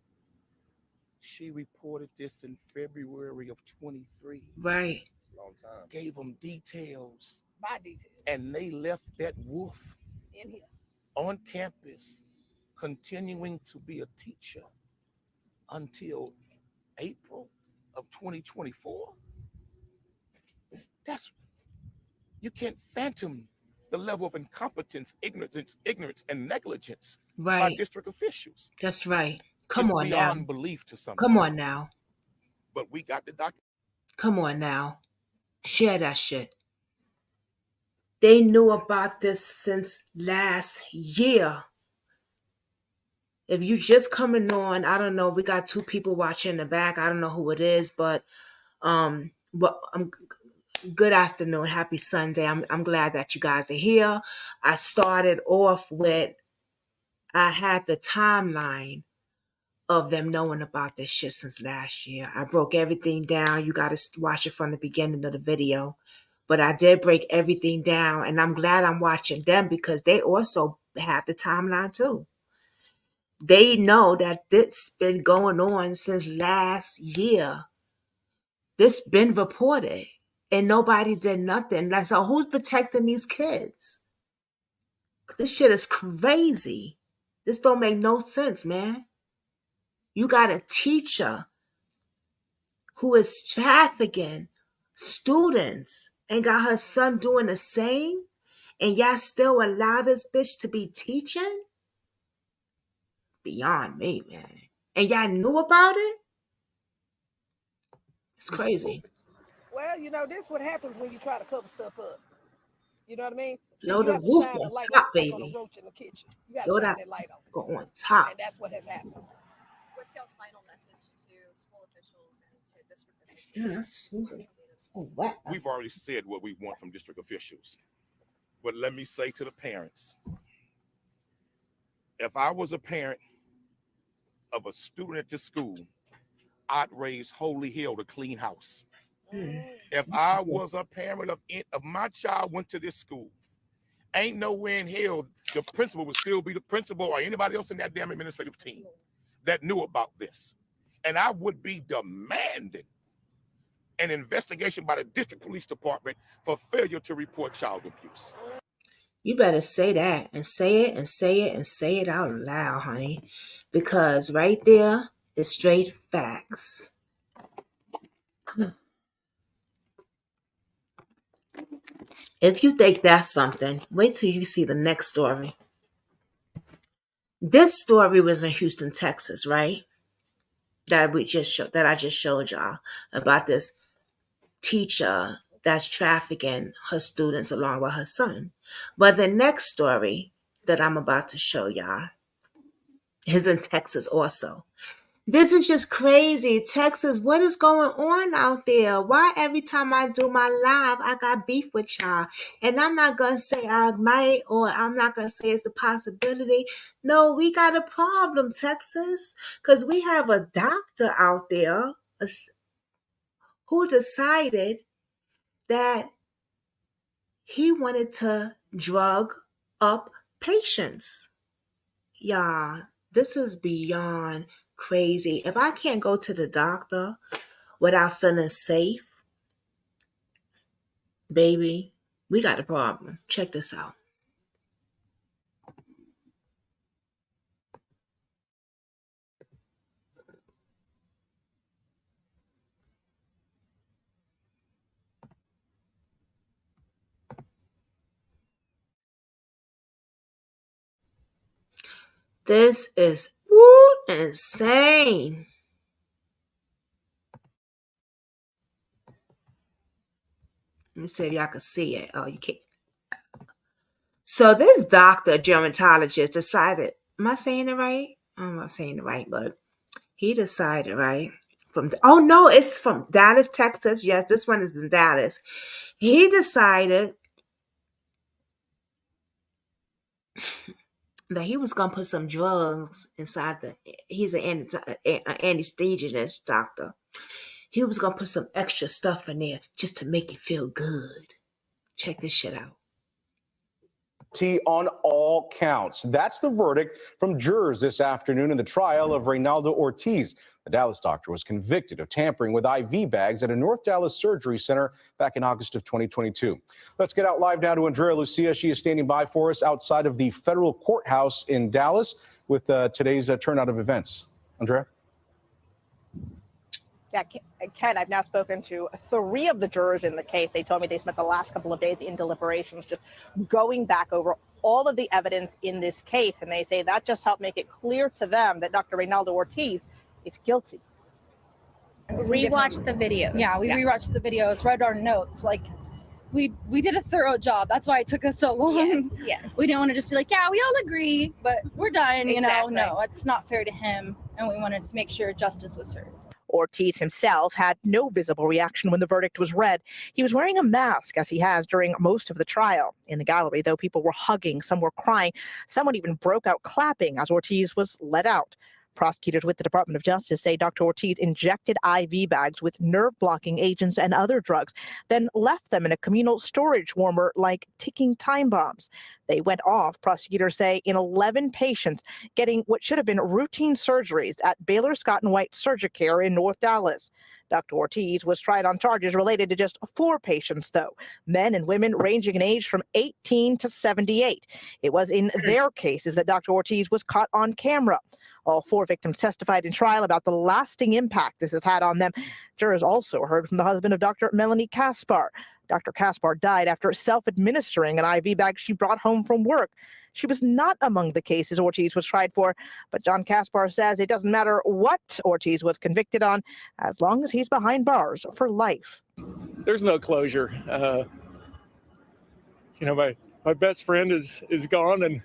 She reported this in February of 23. Right. Long time. Gave them details. My details. And they left that wolf in here on campus, continuing to be a teacher until April of 2024. You can't phantom the level of incompetence, ignorance, and negligence by district officials. That's right. Come on now. Beyond belief to some. Come on now. But we got the document. Come on now. Share that shit. They knew about this since last year. If you just coming on, I don't know. We got two people watching in the back. I don't know who it is, but good afternoon. Happy Sunday. I'm glad that you guys are here. I started off with, I had the timeline of them knowing about this shit since last year. I broke everything down. You got to watch it from the beginning of the video. But I did break everything down, and I'm glad I'm watching them because they also have the timeline too. They know that this been going on since last year. This been reported, and nobody did nothing. Like, so who's protecting these kids? This shit is crazy. This don't make no sense, man. You got a teacher who is trafficking students and got her son doing the same, and y'all still allow this bitch to be teaching? Beyond me, man. And y'all knew about it? It's crazy. Well, you know, this is what happens when you try to cover stuff up. You know what I mean? See, Load you the have to roof shine the on light top, like on baby. a roach in the kitchen. You got to Load shine that that light on it. go on top. And that's what has happened. What's y'all's final message to school officials and to district officials? Yeah, that's what? We've already said what we want from district officials. But let me say to the parents, if I was a parent of a student at this school, I'd raise holy hell to clean house. If I was a parent of my child went to this school, ain't nowhere in hell the principal would still be the principal or anybody else in that damn administrative team that knew about this. And I would be demanding an investigation by the district police department for failure to report child abuse. You better say that and say it and say it and say it out loud, honey. Because right there is straight facts. If you think that's something, wait till you see the next story. This story was in Houston, Texas, right? That I just showed y'all about this teacher that's trafficking her students along with her son. But the next story that I'm about to show y'all is in Texas also. This is just crazy. Texas, what is going on out there? Why every time I do my live, I got beef with y'all? And I'm not going to say I might, or I'm not going to say it's a possibility. No, we got a problem, Texas, because we have a doctor out there who decided that he wanted to drug up patients. Y'all, this is beyond crazy. If I can't go to the doctor without feeling safe, baby, we got a problem. Check this out. This is insane. Let me see if y'all can see it. Oh, you can't. So this doctor, dermatologist, decided, am I saying it right? I don't know if I'm saying it right, but he decided, right? Oh no, it's from Dallas, Texas. Yes, this one is in Dallas. He decided that he was going to put some drugs inside he's an anesthesiologist doctor. He was going to put some extra stuff in there just to make it feel good. Check this shit out. On all counts. That's the verdict from jurors this afternoon in the trial of Raynaldo Ortiz. The Dallas doctor was convicted of tampering with IV bags at a North Dallas surgery center back in August of 2022. Let's get out live now to Andrea Lucia. She is standing by for us outside of the federal courthouse in Dallas with today's turnout of events. Andrea? Yeah, Ken, I've now spoken to 3 of the jurors in the case. They told me they spent the last couple of days in deliberations just going back over all of the evidence in this case. And they say that just helped make it clear to them that Dr. Raynaldo Ortiz is guilty. Rewatched the videos. Yeah, we rewatched the videos, read our notes. Like, we did a thorough job. That's why it took us so long. Yes. We didn't want to just be like, yeah, we all agree, but we're done, you know. Exactly. No, it's not fair to him. And we wanted to make sure justice was served. Ortiz himself had no visible reaction when the verdict was read. He was wearing a mask, as he has during most of the trial. In the gallery, though, people were hugging, some were crying, someone even broke out clapping as Ortiz was let out. Prosecutors with the Department of Justice say Dr. Ortiz injected IV bags with nerve-blocking agents and other drugs, then left them in a communal storage warmer like ticking time bombs. They went off, prosecutors say, in 11 patients getting what should have been routine surgeries at Baylor Scott & White Surgicare in North Dallas. Dr. Ortiz was tried on charges related to just 4 patients, though, men and women ranging in age from 18 to 78. It was in their cases that Dr. Ortiz was caught on camera. All 4 victims testified in trial about the lasting impact this has had on them. Jurors also heard from the husband of Dr. Melanie Kaspar. Dr. Kaspar died after self-administering an IV bag she brought home from work. She was not among the cases Ortiz was tried for, but John Kaspar says it doesn't matter what Ortiz was convicted on, as long as he's behind bars for life. There's no closure. You know, my best friend is gone, and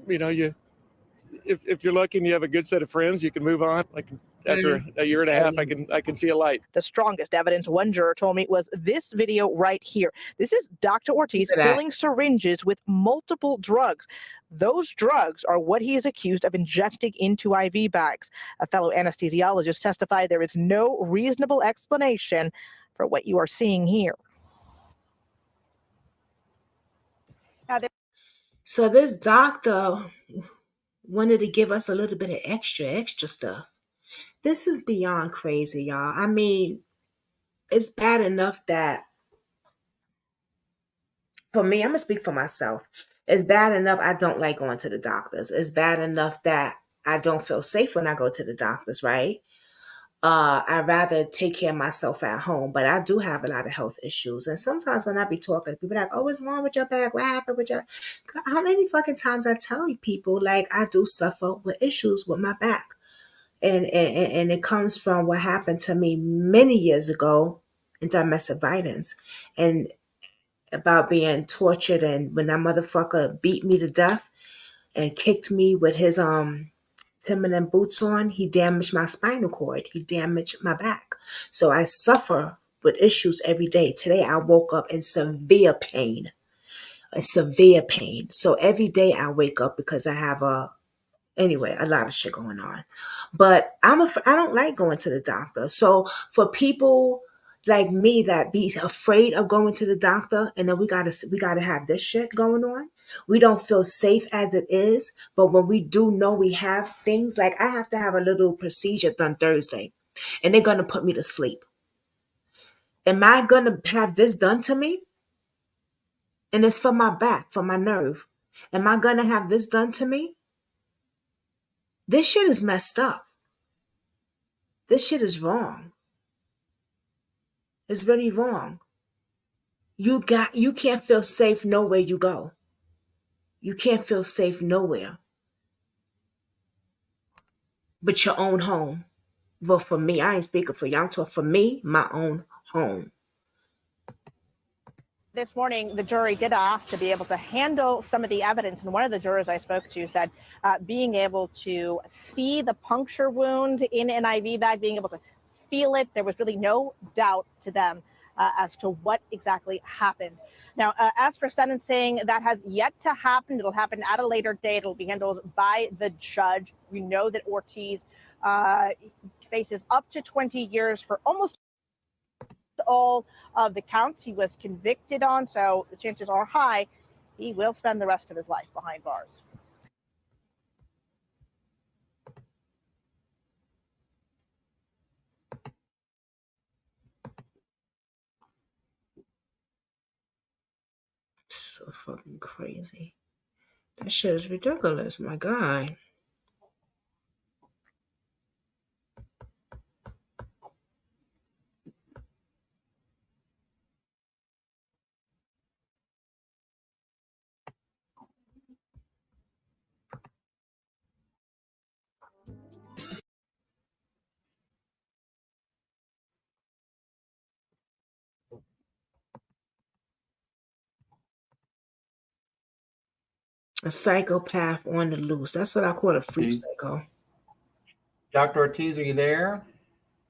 you know, if you're lucky and you have a good set of friends, you can move on. Like after a year and a half, I can see a light. The strongest evidence, one juror told me, was this video right here. This is Dr. Ortiz filling syringes with multiple drugs. Those drugs are what he is accused of injecting into IV bags. A fellow anesthesiologist testified there is no reasonable explanation for what you are seeing here. So this doctor wanted to give us a little bit of extra stuff. This is beyond crazy, y'all. I mean, it's bad enough that, for me, I'm going to speak for myself. It's bad enough I don't like going to the doctors. It's bad enough that I don't feel safe when I go to the doctors, right? I'd rather take care of myself at home, but I do have a lot of health issues. And sometimes when I be talking to people like, oh, what's wrong with your back? What happened with your... How many fucking times I tell you people, like, I do suffer with issues with my back. And it comes from what happened to me many years ago in domestic violence, and about being tortured, and when that motherfucker beat me to death and kicked me with his Timberland boots on, he damaged my spinal cord. He damaged my back. So I suffer with issues every day. Today I woke up in severe pain. So every day I wake up because I have a lot of shit going on. But I don't like going to the doctor. So for people like me that be afraid of going to the doctor, and then we gotta have this shit going on. We don't feel safe as it is. But when we do know we have things, like I have to have a little procedure done Thursday, and they're gonna put me to sleep. Am I gonna have this done to me? And it's for my back, for my nerve. Am I gonna have this done to me? This shit is messed up. This shit is wrong. It's really wrong. You can't feel safe nowhere you go. You can't feel safe nowhere but your own home. Well, for me, I ain't speaking for y'all. I'm talking for me, my own home. This morning, the jury did ask to be able to handle some of the evidence. And one of the jurors I spoke to said being able to see the puncture wound in an IV bag, being able to feel it, there was really no doubt to them as to what exactly happened. Now, as for sentencing, that has yet to happen. It'll happen at a later date. It'll be handled by the judge. We know that Ortiz faces up to 20 years for almost all of the counts he was convicted on, so the chances are high he will spend the rest of his life behind bars. So fucking crazy. That shit is ridiculous, my God. A psychopath on the loose. That's what I call a free psycho. Dr. Ortiz, are you there?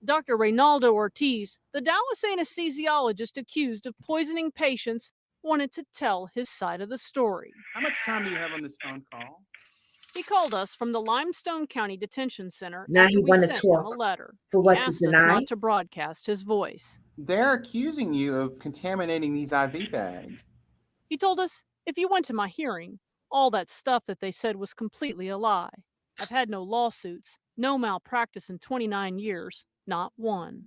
Dr. Raynaldo Ortiz, the Dallas anesthesiologist accused of poisoning patients, wanted to tell his side of the story. How much time do you have on this phone call? He called us from the Limestone County Detention Center Now after he we want sent to him a talk. letter. For He what, to asked us deny? not to broadcast his voice. They're accusing you of contaminating these IV bags. He told us, if you went to my hearing, all that stuff that they said was completely a lie. I've had no lawsuits, no malpractice in 29 years, not one.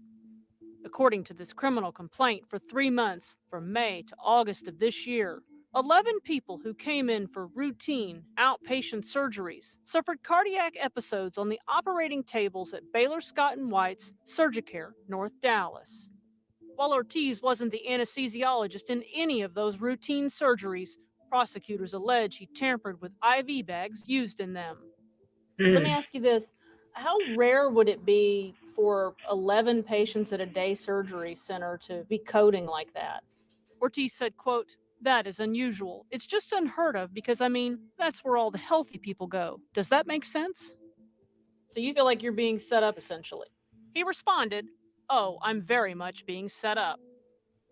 According to this criminal complaint, for 3 months, from May to August of this year, 11 people who came in for routine outpatient surgeries suffered cardiac episodes on the operating tables at Baylor Scott & White's Surgicare, North Dallas. While Ortiz wasn't the anesthesiologist in any of those routine surgeries, prosecutors allege he tampered with IV bags used in them. Let me ask you this. How rare would it be for 11 patients at a day surgery center to be coding like that? Ortiz said, quote, "That is unusual. It's just unheard of because, I mean, that's where all the healthy people go. Does that make sense?" So you feel like you're being set up, essentially. He responded, "Oh, I'm very much being set up."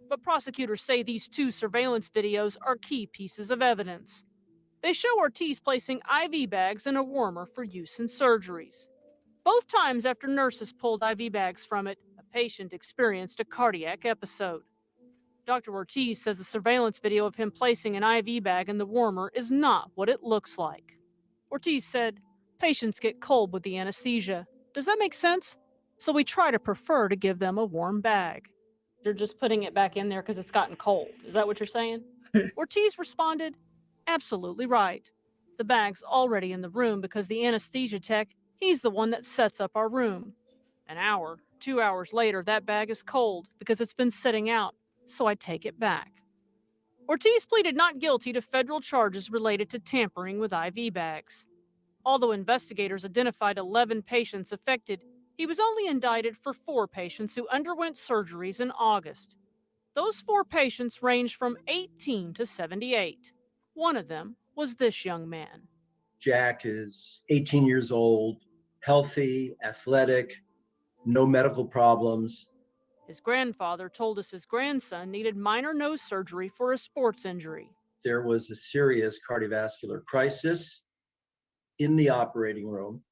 But prosecutors say these 2 surveillance videos are key pieces of evidence. They show Ortiz placing IV bags in a warmer for use in surgeries. Both times after nurses pulled IV bags from it, a patient experienced a cardiac episode. Dr. Ortiz says a surveillance video of him placing an IV bag in the warmer is not what it looks like. Ortiz said, "Patients get cold with the anesthesia. Does that make sense? So we try to prefer to give them a warm bag." You're just putting it back in there because it's gotten cold. Is that what you're saying? Ortiz responded, "Absolutely right. The bag's already in the room because the anesthesia tech, he's the one that sets up our room. An hour, 2 hours later, that bag is cold because it's been sitting out, so I take it back." Ortiz pleaded not guilty to federal charges related to tampering with IV bags. Although investigators identified 11 patients affected, he was only indicted for 4 patients who underwent surgeries in August. Those 4 patients ranged from 18 to 78. One of them was this young man. Jack is 18 years old, healthy, athletic, no medical problems. His grandfather told us his grandson needed minor nose surgery for a sports injury. There was a serious cardiovascular crisis in the operating room.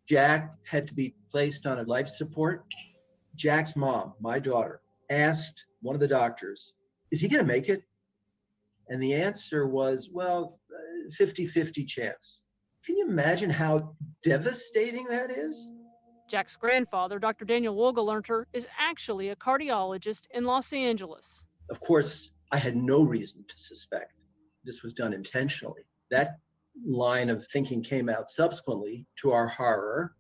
Jack had to be placed on a life support. Jack's mom, my daughter, asked one of the doctors, "Is he going to make it?" And the answer was, well, 50-50 chance. Can you imagine how devastating that is? Jack's grandfather, Dr. Daniel Wogelernter, is actually a cardiologist in Los Angeles. Of course, I had no reason to suspect this was done intentionally. That line of thinking came out subsequently, to our horror.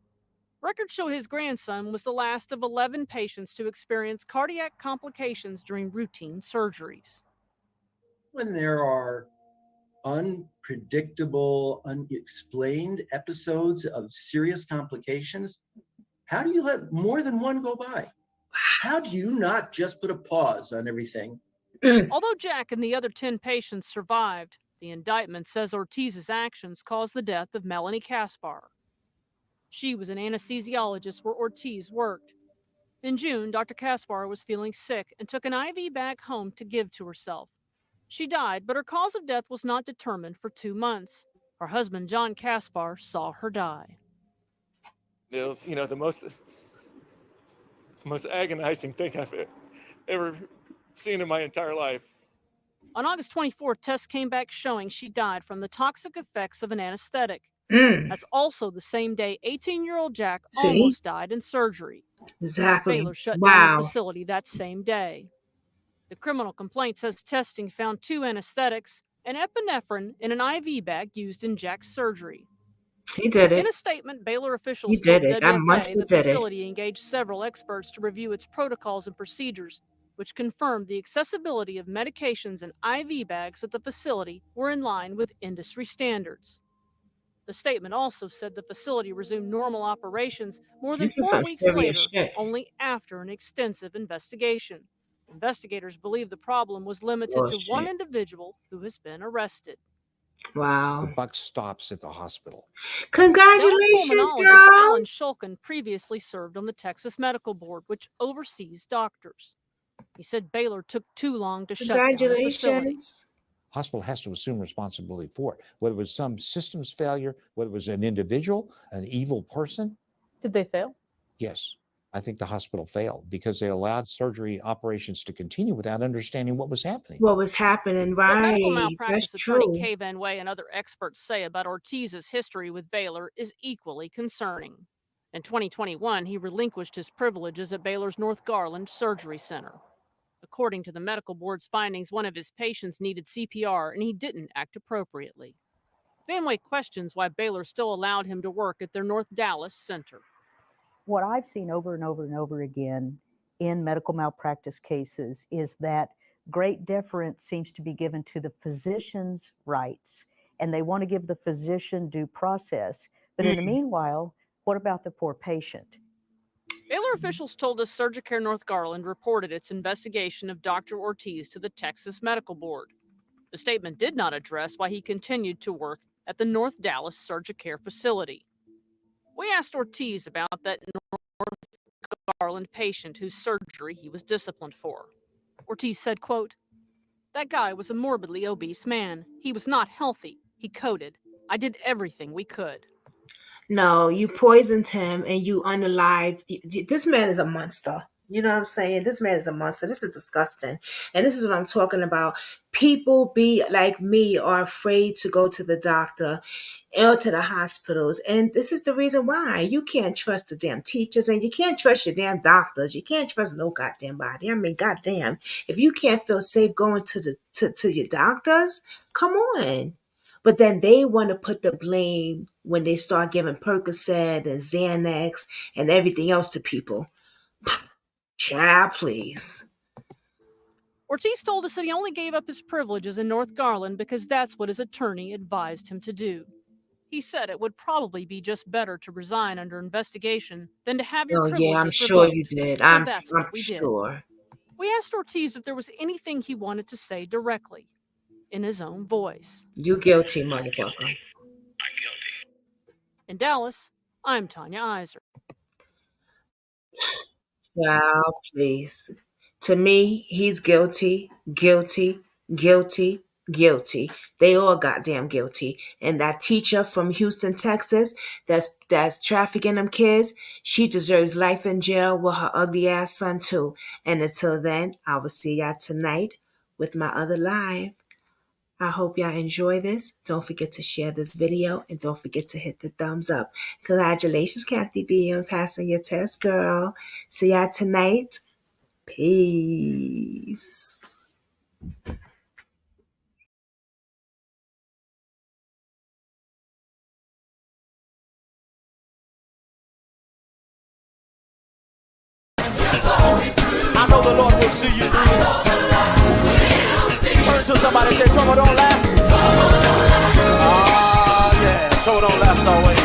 Records show his grandson was the last of 11 patients to experience cardiac complications during routine surgeries. When there are unpredictable, unexplained episodes of serious complications, how do you let more than one go by? How do you not just put a pause on everything? Although Jack and the other 10 patients survived, the indictment says Ortiz's actions caused the death of Melanie Kaspar. She was an anesthesiologist where Ortiz worked. In June, Dr. Kaspar was feeling sick and took an IV bag home to give to herself. She died, but her cause of death was not determined for 2 months. Her husband, John Kaspar, saw her die. It was, the most agonizing thing I've ever seen in my entire life. On August 24th, tests came back showing she died from the toxic effects of an anesthetic. That's also the same day 18-year-old Jack almost died in surgery. Exactly. Baylor shut down Wow. the facility that same day. The criminal complaint says testing found 2 anesthetics and epinephrine in an IV bag used in Jack's surgery. He did it. In a statement, Baylor officials He did told it. That WFA monster the did it. facility engaged several experts to review its protocols and procedures, which confirmed the accessibility of medications and IV bags at the facility were in line with industry standards. The statement also said the facility resumed normal operations more than This is 4 some weeks serious later, shit. only after an extensive investigation. Investigators believe the problem was limited to one Bullshit. individual who has been arrested. Wow. The buck stops at the hospital. Congratulations, Dallas pulmonologist girl. Alan Shulkin previously served on the Texas Medical Board, which oversees doctors. He said Baylor took too long to shut down the facility. Congratulations. Hospital has to assume responsibility for it. Whether it was some systems failure, whether it was an individual, an evil person. Did they fail? Yes, I think the hospital failed because they allowed surgery operations to continue without understanding what was happening. What was happening, What medical right? malpractice That's attorney true. Kay Van Way and other experts say about Ortiz's history with Baylor is equally concerning. In 2021, he relinquished his privileges at Baylor's North Garland Surgery Center. According to the medical board's findings, one of his patients needed CPR and he didn't act appropriately. Van Way questions why Baylor still allowed him to work at their North Dallas center. What I've seen over and over and over again in medical malpractice cases is that great deference seems to be given to the physician's rights, and they want to give the physician due process. But in the meanwhile, what about the poor patient? Baylor officials told us Surgicare North Garland reported its investigation of Dr. Ortiz to the Texas Medical Board. The statement did not address why he continued to work at the North Dallas Surgicare facility. We asked Ortiz about that North Garland patient whose surgery he was disciplined for. Ortiz said, quote, "That guy was a morbidly obese man. He was not healthy. He coded. I did everything we could." No, you poisoned him and you unalived. This man is a monster. You know what I'm saying? This man is a monster. This is disgusting. And this is what I'm talking about. People be like me are afraid to go to the doctor or to the hospitals. And this is the reason why. You can't trust the damn teachers and you can't trust your damn doctors. You can't trust no goddamn body. I mean, goddamn. If you can't feel safe going to your doctors, come on. But then they want to put the blame when they start giving Percocet and Xanax and everything else to people. Child, please. Ortiz told us that he only gave up his privileges in North Garland because that's what his attorney advised him to do. He said it would probably be just better to resign under investigation than to have your privileges Yeah, I'm sure revoked. you did. So I'm that's what we sure. did. We asked Ortiz if there was anything he wanted to say directly, in his own voice. You guilty, motherfucker. In Dallas, I'm Tanya Iser. Child, please. To me, he's guilty, guilty, guilty, guilty. They all goddamn guilty. And that teacher from Houston, Texas, that's trafficking them kids, she deserves life in jail with her ugly ass son too. And until then, I will see y'all tonight with my other live. I hope y'all enjoy this. Don't forget to share this video and don't forget to hit the thumbs up. Congratulations, Kathy B, on passing your test, girl. See y'all tonight. Peace. I know the Lord will see you through. Turn to somebody and say, trouble don't last. Ah, yeah, trouble don't last always.